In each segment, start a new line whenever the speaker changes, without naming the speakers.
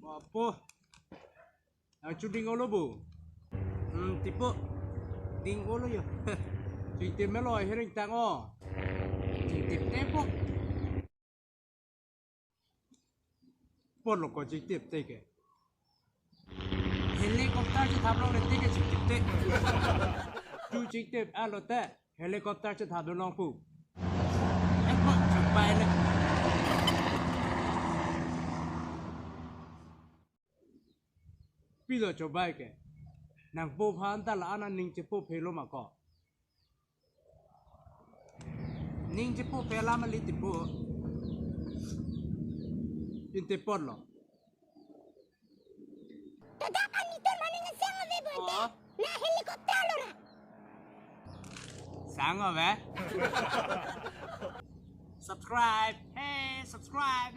Apa? Ang cuding ulo bu? Tipe ding ulo ya. Cintip melo hering tango. Cintip tepok. Polo ko cintip teke. Helikopterจะทำลงในที่กันจิตเตะจูจิตเตะอะไรแต่เฮลิคอปเตอร์จะทำลงผู้ไอ้พวกจะไปเลยพี่เราจะไปแกนางปูพันตลาดนั้นนิ่งจะปูเพลมาก่อนิ่งจะปูเพลามาลิติปูยินเตปอดหรอ
Tadakan ito maningan sanga bebonte na helikopter lo na.
Sanga ba? Subscribe. Hey, subscribe.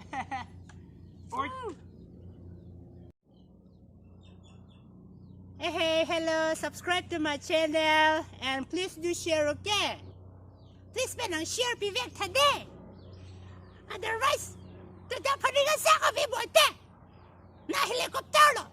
Hey, hello. Subscribe to my channel and please do share, okay? Please share pivek today. Otherwise, tadakan maningan sanga bebonte na helikopter lo.